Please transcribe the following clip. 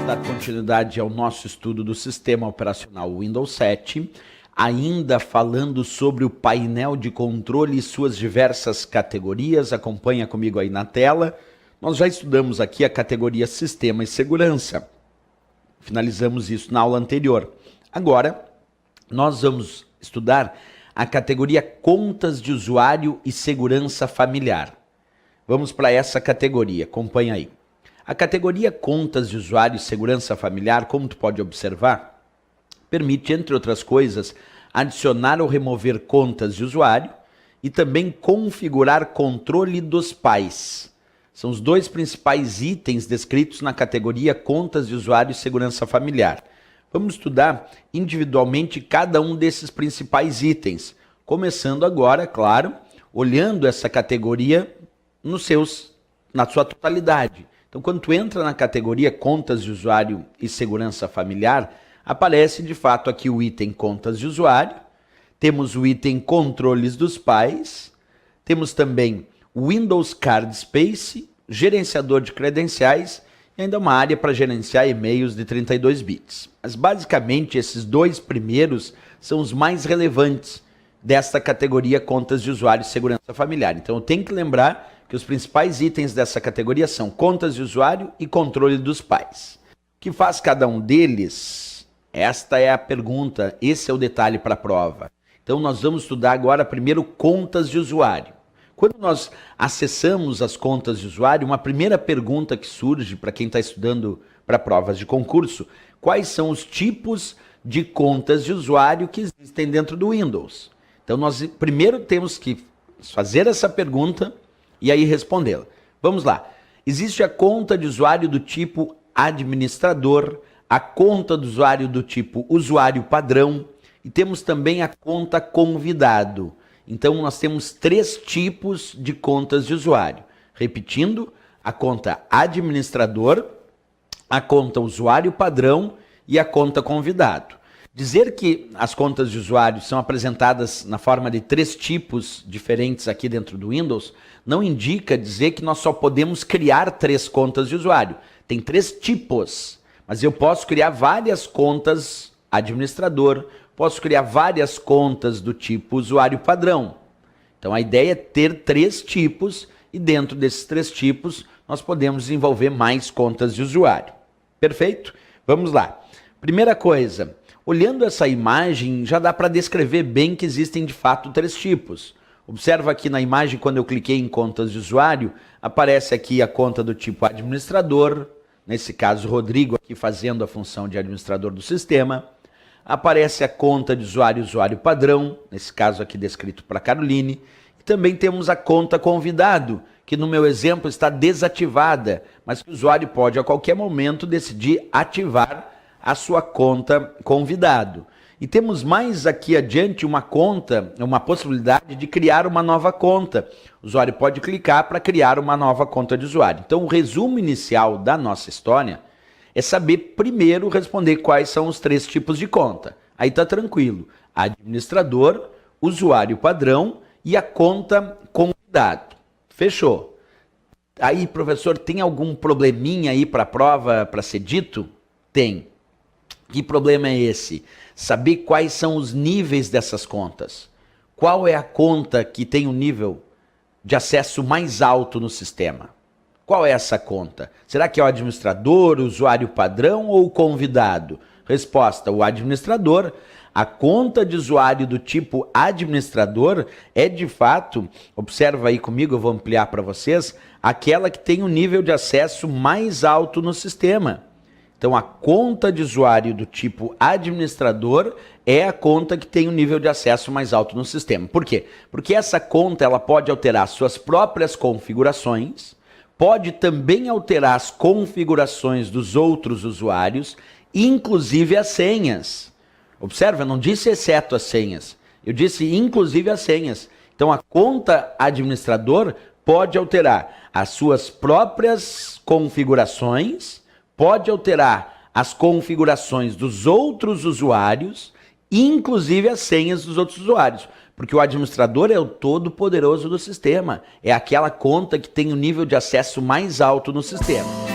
dar continuidade ao nosso estudo do sistema operacional Windows 7, ainda falando sobre o painel de controle e suas diversas categorias. Acompanha comigo aí na tela. Nós já estudamos aqui a categoria Sistema e Segurança. Finalizamos isso na aula anterior. Agora, nós vamos estudar a categoria Contas de Usuário e Segurança Familiar. Vamos para essa categoria, acompanha aí. A categoria Contas de Usuário e Segurança Familiar, como tu pode observar, permite, entre outras coisas, adicionar ou remover contas de usuário e também configurar controle dos pais. São os dois principais itens descritos na categoria Contas de Usuário e Segurança Familiar. Vamos estudar individualmente cada um desses principais itens, começando agora, claro, olhando essa categoria na sua totalidade. Então, quando tu entra na categoria Contas de Usuário e Segurança Familiar, aparece de fato aqui o item Contas de Usuário, temos o item Controles dos Pais, temos também o Windows Card Space, gerenciador de credenciais e ainda uma área para gerenciar e-mails de 32 bits. Mas basicamente esses dois primeiros são os mais relevantes desta categoria Contas de Usuário e Segurança Familiar. Então eu tenho que lembrar que os principais itens dessa categoria são contas de usuário e controle dos pais. O que faz cada um deles? Esta é a pergunta, esse é o detalhe para a prova. Então nós vamos estudar agora primeiro contas de usuário. Quando nós acessamos as contas de usuário, uma primeira pergunta que surge para quem está estudando para provas de concurso, quais são os tipos de contas de usuário que existem dentro do Windows? Então nós primeiro temos que fazer essa pergunta e aí respondê-la. Vamos lá. Existe a conta de usuário do tipo administrador, a conta do usuário do tipo usuário padrão e temos também a conta convidado. Então nós temos três tipos de contas de usuário. Repetindo, a conta administrador, a conta usuário padrão e a conta convidado. Dizer que as contas de usuário são apresentadas na forma de três tipos diferentes aqui dentro do Windows não indica dizer que nós só podemos criar três contas de usuário. Tem três tipos, mas eu posso criar várias contas administrador, posso criar várias contas do tipo usuário padrão. Então a ideia é ter três tipos e dentro desses três tipos nós podemos desenvolver mais contas de usuário. Perfeito? Vamos lá. Primeira coisa, olhando essa imagem já dá para descrever bem que existem de fato três tipos. Observa aqui na imagem, quando eu cliquei em contas de usuário, aparece aqui a conta do tipo administrador, nesse caso Rodrigo aqui fazendo a função de administrador do sistema. Aparece a conta de usuário padrão, nesse caso aqui descrito para Caroline. E também temos a conta convidado, que no meu exemplo está desativada, mas que o usuário pode a qualquer momento decidir ativar a sua conta convidado. E temos mais aqui adiante uma possibilidade de criar uma nova conta. O usuário pode clicar para criar uma nova conta de usuário. Então o resumo inicial da nossa história é saber primeiro responder quais são os três tipos de conta. Aí tá tranquilo. Administrador, usuário padrão e a conta convidado. Fechou. Aí, professor, tem algum probleminha aí para a prova para ser dito? Tem. Que problema é esse? Saber quais são os níveis dessas contas. Qual é a conta que tem o nível de acesso mais alto no sistema? Qual é essa conta? Será que é o administrador, o usuário padrão ou o convidado? Resposta, o administrador. A conta de usuário do tipo administrador é de fato, observa aí comigo, eu vou ampliar para vocês, aquela que tem o nível de acesso mais alto no sistema. Então a conta de usuário do tipo administrador é a conta que tem o nível de acesso mais alto no sistema. Por quê? Porque essa conta ela pode alterar suas próprias configurações, pode também alterar as configurações dos outros usuários, inclusive as senhas. Observa, eu não disse exceto as senhas, eu disse inclusive as senhas. Então a conta administrador pode alterar as suas próprias configurações, pode alterar as configurações dos outros usuários, inclusive as senhas dos outros usuários. Porque o administrador é o todo-poderoso do sistema. É aquela conta que tem o nível de acesso mais alto no sistema.